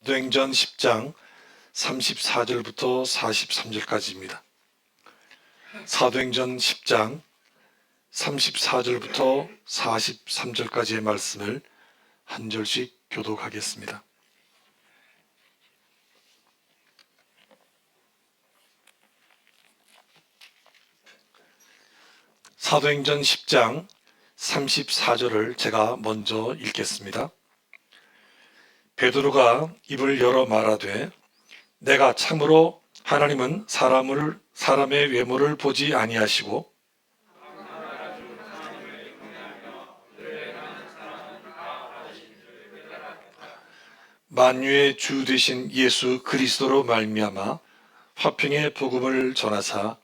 사도행전 10장 34절부터 43절까지입니다. 사도행전 10장 34절부터 43절까지의 말씀을 한 절씩 교독하겠습니다. 사도행전 10장 34절을 제가 먼저 읽겠습니다. 베드로가 입을 열어 말하되 내가 참으로 하나님은 사람의 외모를 보지 아니하시고 만유의 주 되신 예수 그리스도로 말미암아 화평의 복음을 전하사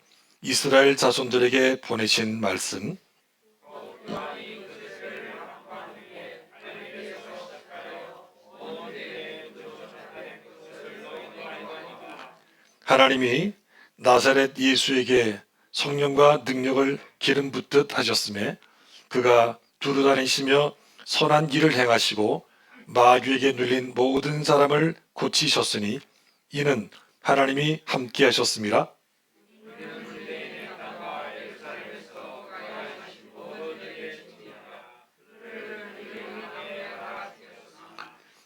이스라엘 자손들에게 보내신 말씀, 하나님이 나사렛 예수에게 성령과 능력을 기름 붓듯 하셨음에 그가 두루 다니시며 선한 길을 행하시고 마귀에게 눌린 모든 사람을 고치셨으니 이는 하나님이 함께 하셨습니다.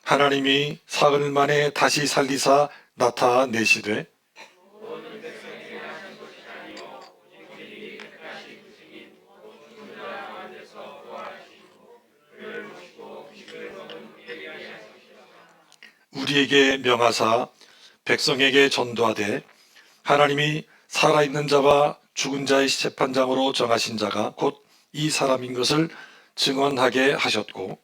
하나님이 사흘 만에 다시 살리사 나타내시되 우리에게 명하사 백성에게 전도하되 하나님이 살아있는 자와 죽은 자의 재판장으로 정하신 자가 곧 이 사람인 것을 증언하게 하셨고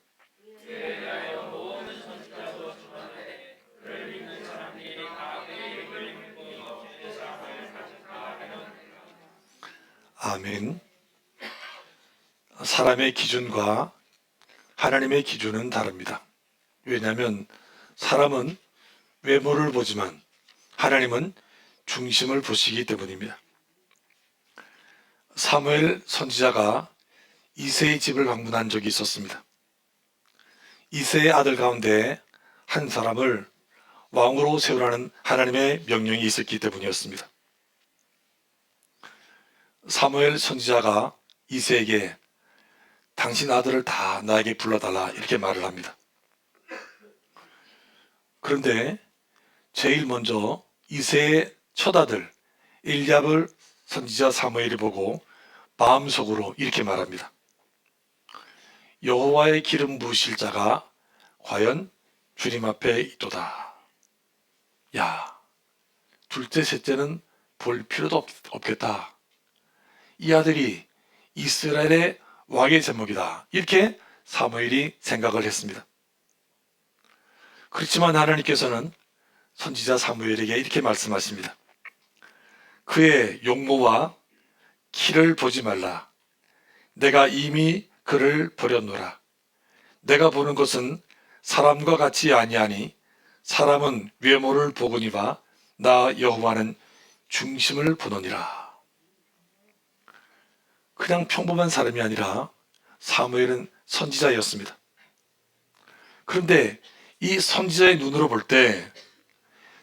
아멘. 사람의 기준과 하나님의 기준은 다릅니다. 왜냐하면 사람은 외모를 보지만 하나님은 중심을 보시기 때문입니다. 사무엘 선지자가 이새의 집을 방문한 적이 있었습니다. 이새의 아들 가운데 한 사람을 왕으로 세우라는 하나님의 명령이 있었기 때문이었습니다. 사무엘 선지자가 이새에게 당신 아들을 다 나에게 불러달라 이렇게 말을 합니다. 그런데 제일 먼저 이새의 첫아들 엘리압을 선지자 사무엘이 보고 마음속으로 이렇게 말합니다. 여호와의 기름 부으실 자가 과연 주님 앞에 있도다. 야, 둘째 셋째는 볼 필요도 없겠다. 이 아들이 이스라엘의 왕의 제목이다. 이렇게 사무엘이 생각을 했습니다. 그렇지만 하나님께서는 선지자 사무엘에게 이렇게 말씀하십니다. 그의 용모와 키를 보지 말라. 내가 이미 그를 버렸노라. 내가 보는 것은 사람과 같이 아니하니 사람은 외모를 보거니와 나 여호와는 중심을 보노니라. 그냥 평범한 사람이 아니라 사무엘은 선지자였습니다. 그런데 이 선지자의 눈으로 볼 때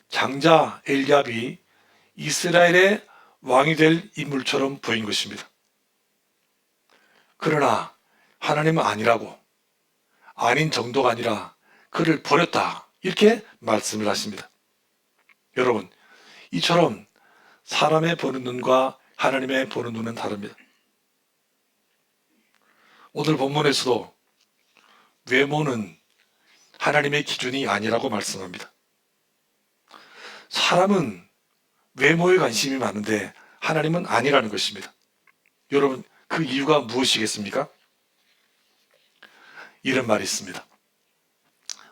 장자 엘리압이 이스라엘의 왕이 될 인물처럼 보인 것입니다. 그러나 하나님은 아니라고, 아닌 정도가 아니라 그를 버렸다 이렇게 말씀을 하십니다. 여러분, 이처럼 사람의 보는 눈과 하나님의 보는 눈은 다릅니다. 오늘 본문에서도 외모는 하나님의 기준이 아니라고 말씀합니다. 사람은 외모에 관심이 많은데 하나님은 아니라는 것입니다. 여러분, 그 이유가 무엇이겠습니까? 이런 말이 있습니다.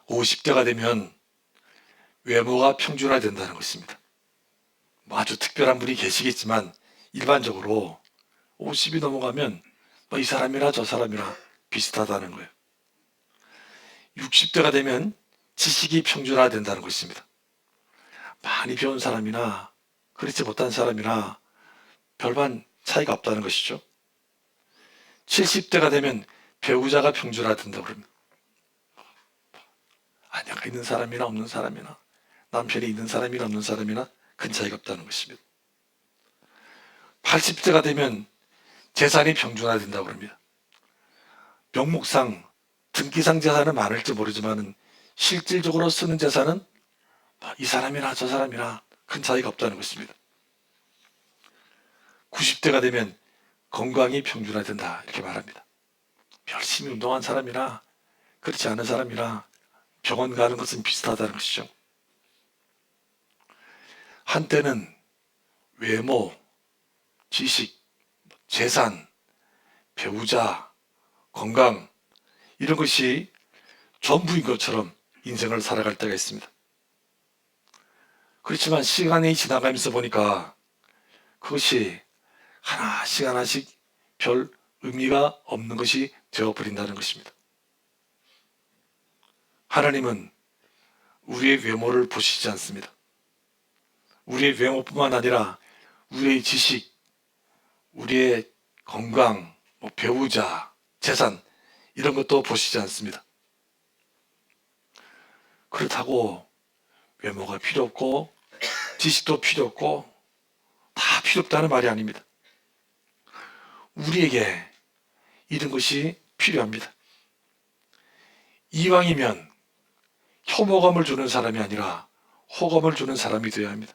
50대가 되면 외모가 평준화된다는 것입니다. 아주 특별한 분이 계시겠지만 일반적으로 50이 넘어가면 이 사람이나 저 사람이나 비슷하다는 거예요. 60대가 되면 지식이 평준화된다는 것입니다. 많이 배운 사람이나 그렇지 못한 사람이나 별반 차이가 없다는 것이죠. 70대가 되면 배우자가 평준화된다고 합니다. 아내가 있는 사람이나 없는 사람이나 남편이 있는 사람이나 없는 사람이나 큰 차이가 없다는 것입니다. 80세가 되면 재산이 평준화된다고 합니다. 명목상 등기상 재산은 많을지 모르지만 실질적으로 쓰는 재산은 이 사람이나 저 사람이나 큰 차이가 없다는 것입니다. 90대가 되면 건강이 평준화된다 이렇게 말합니다. 열심히 운동한 사람이나 그렇지 않은 사람이나 병원 가는 것은 비슷하다는 것이죠. 한때는 외모, 지식, 재산, 배우자, 건강 이런 것이 전부인 것처럼 인생을 살아갈 때가 있습니다. 그렇지만 시간이 지나가면서 보니까 그것이 하나씩 하나씩 별 의미가 없는 것이 되어버린다는 것입니다. 하나님은 우리의 외모를 보시지 않습니다. 우리의 외모뿐만 아니라 우리의 지식, 우리의 건강, 배우자, 재산 이런 것도 보시지 않습니다. 그렇다고 외모가 필요 없고 지식도 필요 없고 다 필요 없다는 말이 아닙니다. 우리에게 이런 것이 필요합니다. 이왕이면 혐오감을 주는 사람이 아니라 호감을 주는 사람이 되어야 합니다.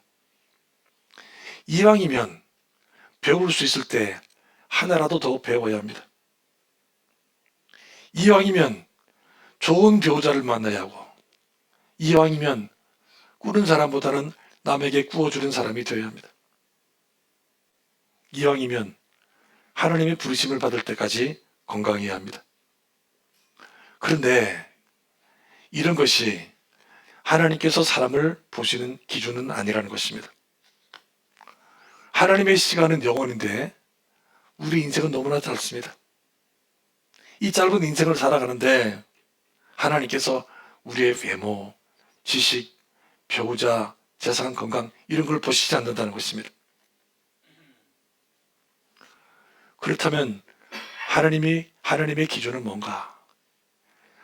이왕이면 배울 수 있을 때 하나라도 더 배워야 합니다. 이왕이면 좋은 배우자를 만나야 하고 이왕이면 꾸는 사람보다는 남에게 꾸어주는 사람이 되어야 합니다. 이왕이면 하나님의 부르심을 받을 때까지 건강해야 합니다. 그런데 이런 것이 하나님께서 사람을 보시는 기준은 아니라는 것입니다. 하나님의 시간은 영원인데 우리 인생은 너무나 짧습니다. 이 짧은 인생을 살아가는데 하나님께서 우리의 외모, 지식, 배우자, 재산, 건강 이런 걸 보시지 않는다는 것입니다. 그렇다면 하나님의 기준은 뭔가?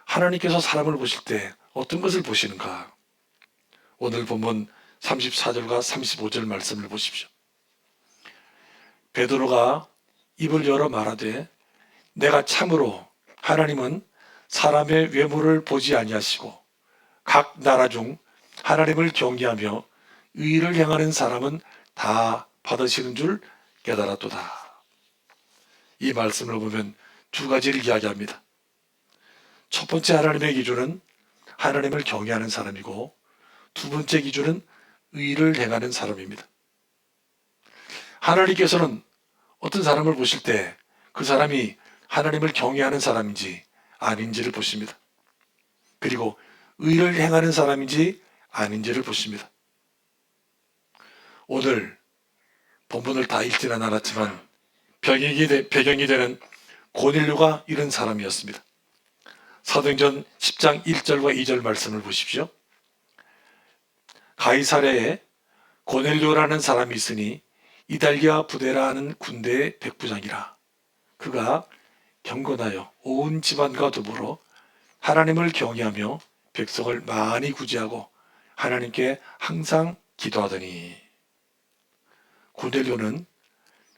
하나님께서 사람을 보실 때 어떤 것을 보시는가? 오늘 본문 34절과 35절 말씀을 보십시오. 베드로가 입을 열어 말하되 내가 참으로 하나님은 사람의 외모를 보지 아니하시고 각 나라 중 하나님을 경외하며 의를 행하는 사람은 다 받으시는 줄 깨달았도다. 이 말씀을 보면 두 가지를 이야기합니다. 첫 번째 하나님의 기준은 하나님을 경외하는 사람이고 두 번째 기준은 의를 행하는 사람입니다. 하나님께서는 어떤 사람을 보실 때 그 사람이 하나님을 경외하는 사람인지 아닌지를 보십니다. 그리고 의를 행하는 사람인지 아닌지를 보십니다. 오늘 본문을 다 읽지는 않았지만 배경이 되는 고넬료가 이런 사람이었습니다. 사도행전 10장 1절과 2절 말씀을 보십시오. 가이사랴에 고넬료라는 사람이 있으니 이달리아 부데라 하는 군대의 백부장이라. 그가 경건하여 온 집안과 더불어 하나님을 경외하며 백성을 많이 구제하고 하나님께 항상 기도하더니. 고넬료는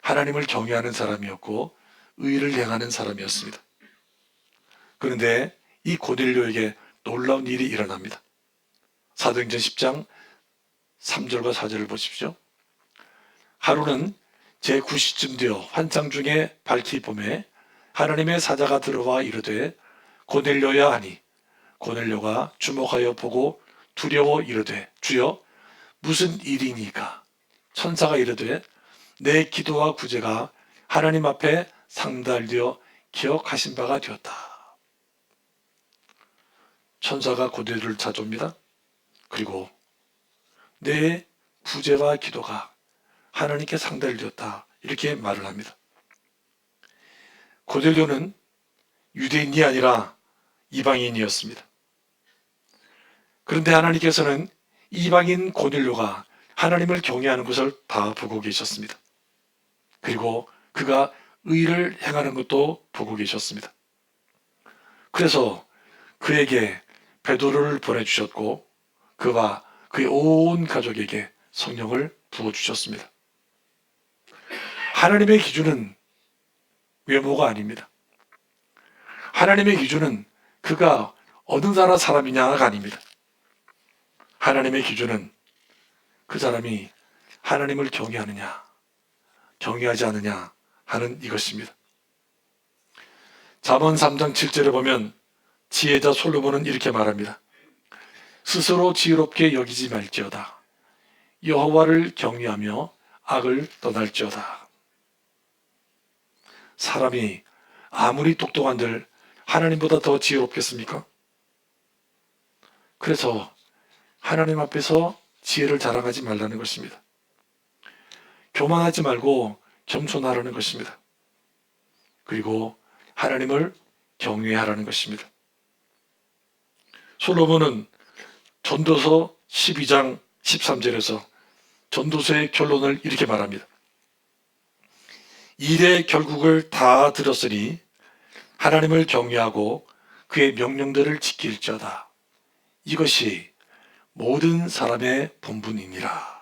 하나님을 경외하는 사람이었고 의를 행하는 사람이었습니다. 그런데 이 고넬료에게 놀라운 일이 일어납니다. 사도행전 10장 3절과 4절을 보십시오. 하루는 제9시쯤 되어 환상 중에 밝히 봄에 하나님의 사자가 들어와 이르되 고넬료야 하니 고넬료가 주목하여 보고 두려워 이르되 주여 무슨 일이니까? 천사가 이르되 내 기도와 구제가 하나님 앞에 상달되어 기억하신 바가 되었다. 천사가 고넬료를 찾아옵니다. 그리고 내 구제와 기도가 하나님께 상달되었다 이렇게 말을 합니다. 고넬료는 유대인이 아니라 이방인이었습니다. 그런데 하나님께서는 이방인 고넬료가 하나님을 경외하는 것을 다 보고 계셨습니다. 그리고 그가 의를 행하는 것도 보고 계셨습니다. 그래서 그에게 베드로를 보내주셨고 그와 그의 온 가족에게 성령을 부어주셨습니다. 하나님의 기준은 외모가 아닙니다. 하나님의 기준은 그가 어느 나라 사람이냐가 아닙니다. 하나님의 기준은 그 사람이 하나님을 경외하느냐, 경외하지 않느냐 하는 이것입니다. 잠언 3장 7절에 보면 지혜자 솔로몬은 이렇게 말합니다. 스스로 지혜롭게 여기지 말지어다. 여호와를 경외하며 악을 떠날지어다. 사람이 아무리 똑똑한들 하나님보다 더 지혜롭겠습니까? 그래서 하나님 앞에서 지혜를 자랑하지 말라는 것입니다. 교만하지 말고 겸손하라는 것입니다. 그리고 하나님을 경외하라는 것입니다. 솔로몬은 전도서 12장 13절에서 전도서의 결론을 이렇게 말합니다. 일의 결국을 다 들었으니 하나님을 경외하고 그의 명령들을 지킬지어다. 이것이 모든 사람의 본분이니라.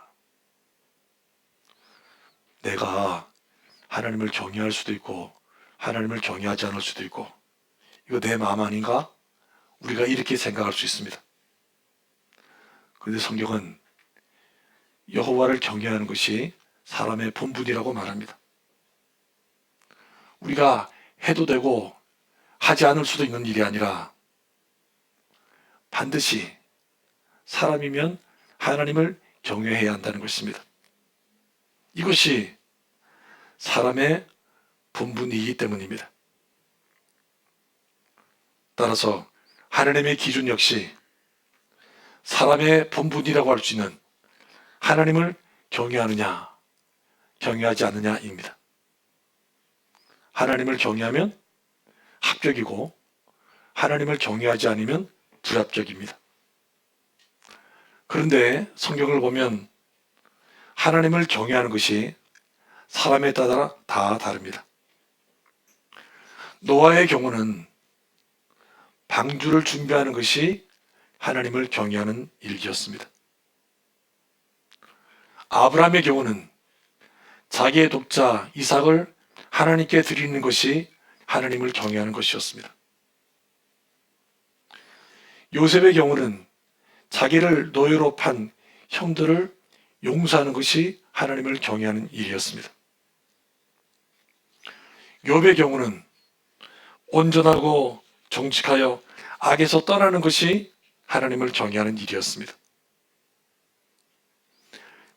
내가 하나님을 경외할 수도 있고 하나님을 경외하지 않을 수도 있고 이거 내 마음 아닌가? 우리가 이렇게 생각할 수 있습니다. 그런데 성경은 여호와를 경외하는 것이 사람의 본분이라고 말합니다. 우리가 해도 되고 하지 않을 수도 있는 일이 아니라 반드시 사람이면 하나님을 경외해야 한다는 것입니다. 이것이 사람의 본분이기 때문입니다. 따라서 하나님의 기준 역시 사람의 본분이라고 할 수 있는 하나님을 경외하느냐, 경외하지 않느냐입니다. 하나님을 경외하면 합격이고 하나님을 경외하지 않으면 불합격입니다. 그런데 성경을 보면 하나님을 경외하는 것이 사람에 따라 다 다릅니다. 노아의 경우는 방주를 준비하는 것이 하나님을 경외하는 일이었습니다. 아브라함의 경우는 자기의 독자 이삭을 하나님께 드리는 것이 하나님을 경외하는 것이었습니다. 요셉의 경우는 자기를 노예로 판 형들을 용서하는 것이 하나님을 경외하는 일이었습니다. 욥의 경우는 온전하고 정직하여 악에서 떠나는 것이 하나님을 경외하는 일이었습니다.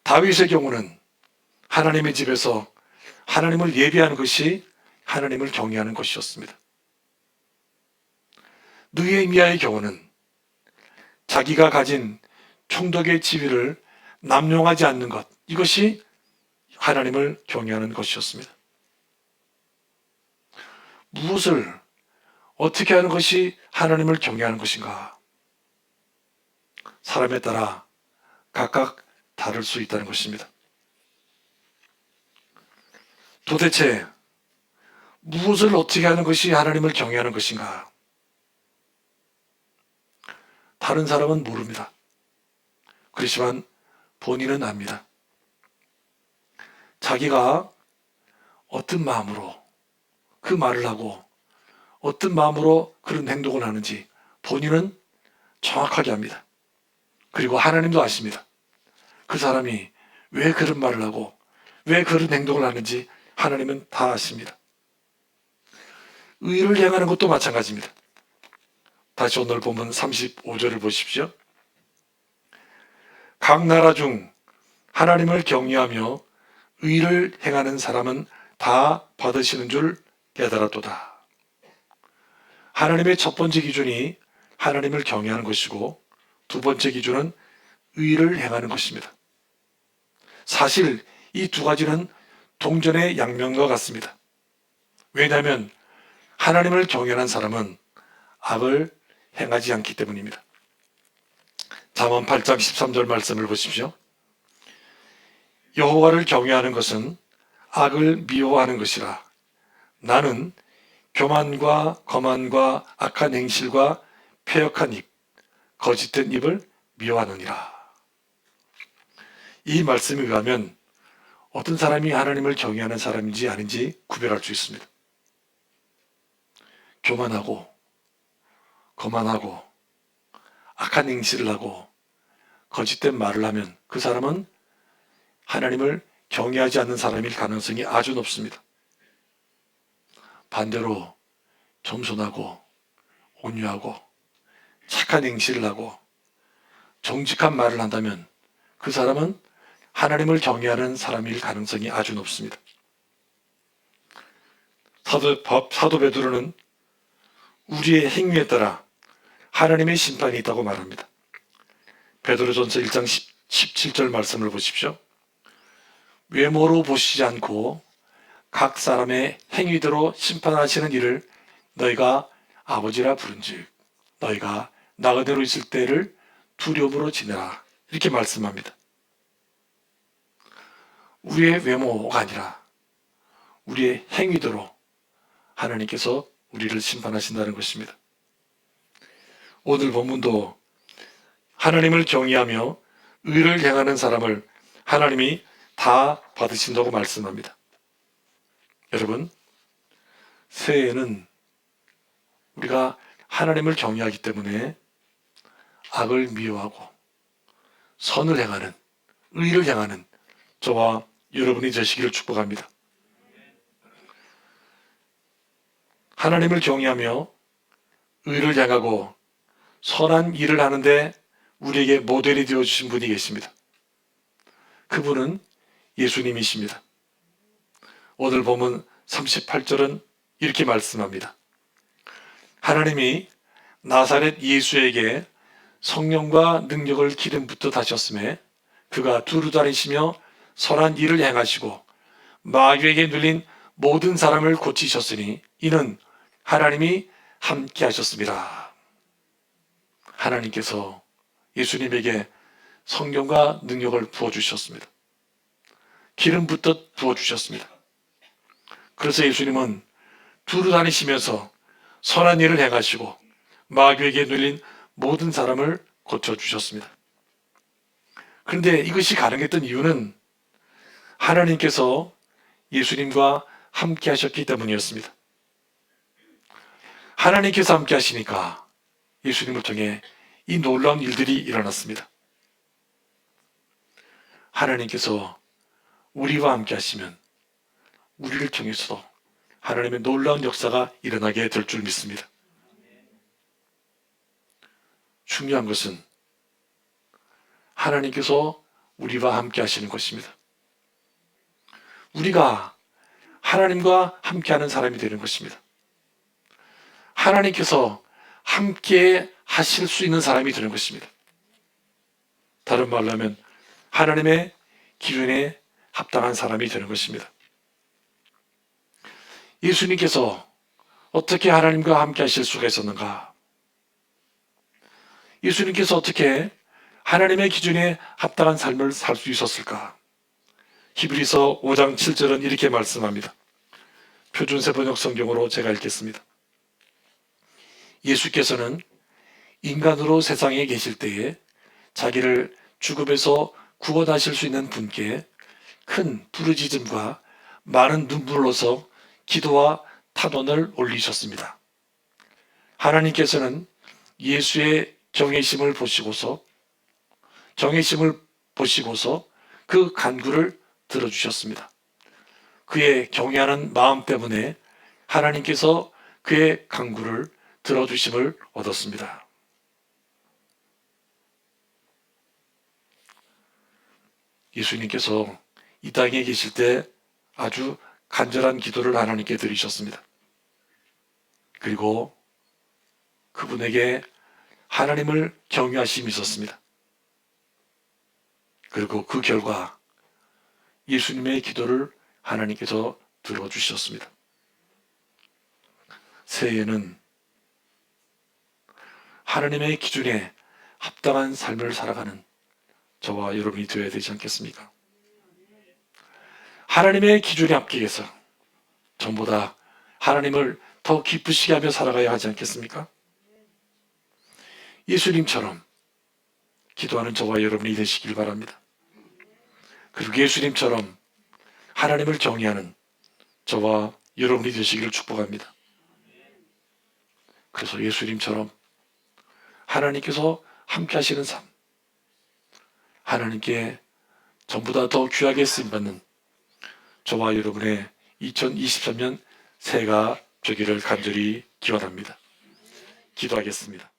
다윗의 경우는 하나님의 집에서 하나님을 예배하는 것이 하나님을 경외하는 것이었습니다. 느헤미야의 경우는 자기가 가진 총독의 지위를 남용하지 않는 것, 이것이 하나님을 경외하는 것이었습니다. 무엇을 어떻게 하는 것이 하나님을 경외하는 것인가? 사람에 따라 각각 다를 수 있다는 것입니다. 도대체 무엇을 어떻게 하는 것이 하나님을 경외하는 것인가? 다른 사람은 모릅니다. 그렇지만 본인은 압니다. 자기가 어떤 마음으로 그 말을 하고 어떤 마음으로 그런 행동을 하는지 본인은 정확하게 압니다. 그리고 하나님도 아십니다. 그 사람이 왜 그런 말을 하고 왜 그런 행동을 하는지 하나님은 다 아십니다. 의를 행하는 것도 마찬가지입니다. 다시 오늘 보면 35절을 보십시오. 각 나라 중 하나님을 경외하며 의를 행하는 사람은 다 받으시는 줄 깨달았도다. 하나님의 첫 번째 기준이 하나님을 경외하는 것이고 두 번째 기준은 의를 행하는 것입니다. 사실 이 두 가지는 동전의 양면과 같습니다. 왜냐하면 하나님을 경외하는 사람은 악을 행하지 않기 때문입니다. 잠언 8장 13절 말씀을 보십시오. 여호와를 경외하는 것은 악을 미워하는 것이라. 나는 교만과 거만과 악한 행실과 패역한 입, 거짓된 입을 미워하느니라. 이 말씀에 의하면 어떤 사람이 하나님을 경외하는 사람인지 아닌지 구별할 수 있습니다. 교만하고 거만하고 악한 행실을 하고 거짓된 말을 하면 그 사람은 하나님을 경외하지 않는 사람일 가능성이 아주 높습니다. 반대로 겸손하고 온유하고 착한 행실을 하고 정직한 말을 한다면 그 사람은 하나님을 경외하는 사람일 가능성이 아주 높습니다. 사도 베드로는 우리의 행위에 따라 하나님의 심판이 있다고 말합니다. 베드로전서 1장 17절 말씀을 보십시오. 외모로 보시지 않고 각 사람의 행위대로 심판하시는 이를 너희가 아버지라 부른즉 너희가 나 그대로 있을 때를 두려움으로 지내라. 이렇게 말씀합니다. 우리의 외모가 아니라 우리의 행위대로 하나님께서 우리를 심판하신다는 것입니다. 오늘 본문도 하나님을 경외하며 의를 행하는 사람을 하나님이 다 받으신다고 말씀합니다. 여러분, 새해에는 우리가 하나님을 경외하기 때문에 악을 미워하고 선을 행하는, 의를 행하는 저와 여러분이 되시기를 축복합니다. 하나님을 경외하며 의를 행하고 선한 일을 하는데 우리에게 모델이 되어주신 분이 계십니다. 그분은 예수님이십니다. 오늘 보면 38절은 이렇게 말씀합니다. 하나님이 나사렛 예수에게 성령과 능력을 기름 붓듯 하셨음에 그가 두루 다니시며 선한 일을 행하시고 마귀에게 눌린 모든 사람을 고치셨으니 이는 하나님이 함께 하셨습니다. 하나님께서 예수님에게 성령과 능력을 부어주셨습니다. 기름 붓듯 부어주셨습니다. 그래서 예수님은 두루 다니시면서 선한 일을 행하시고 마귀에게 눌린 모든 사람을 고쳐주셨습니다. 그런데 이것이 가능했던 이유는 하나님께서 예수님과 함께 하셨기 때문이었습니다. 하나님께서 함께 하시니까 예수님을 통해 이 놀라운 일들이 일어났습니다. 하나님께서 우리와 함께 하시면 우리를 통해서도 하나님의 놀라운 역사가 일어나게 될 줄 믿습니다. 중요한 것은 하나님께서 우리와 함께 하시는 것입니다. 우리가 하나님과 함께하는 사람이 되는 것입니다. 하나님께서 함께 하실 수 있는 사람이 되는 것입니다. 다른 말로 하면 하나님의 기준에 합당한 사람이 되는 것입니다. 예수님께서 어떻게 하나님과 함께 하실 수가 있었는가? 예수님께서 어떻게 하나님의 기준에 합당한 삶을 살 수 있었을까? 히브리서 5장 7절은 이렇게 말씀합니다. 표준세 번역 성경으로 제가 읽겠습니다. 예수께서는 인간으로 세상에 계실 때에 자기를 죽음에서 구원하실 수 있는 분께 큰 부르짖음과 많은 눈물로서 기도와 탄원을 올리셨습니다. 하나님께서는 예수의 정의심을 보시고서 그 간구를 들어주셨습니다. 그의 경외하는 마음 때문에 하나님께서 그의 간구를 들어주심을 얻었습니다. 예수님께서 이 땅에 계실 때 아주 간절한 기도를 하나님께 드리셨습니다. 그리고 그분에게 하나님을 경외하심이 있었습니다. 그리고 그 결과 예수님의 기도를 하나님께서 들어주셨습니다. 새해에는 하나님의 기준에 합당한 삶을 살아가는 저와 여러분이 되어야 되지 않겠습니까? 하나님의 기준에 합격해서 전보다 하나님을 더 기쁘시게 하며 살아가야 하지 않겠습니까? 예수님처럼 기도하는 저와 여러분이 되시길 바랍니다. 그리고 예수님처럼 하나님을 경외하는 저와 여러분이 되시기를 축복합니다. 그래서 예수님처럼 하나님께서 함께 하시는 삶, 하나님께 전부 다 더 귀하게 쓰임받는 저와 여러분의 2023년 새해가 되기를 간절히 기원합니다. 기도하겠습니다.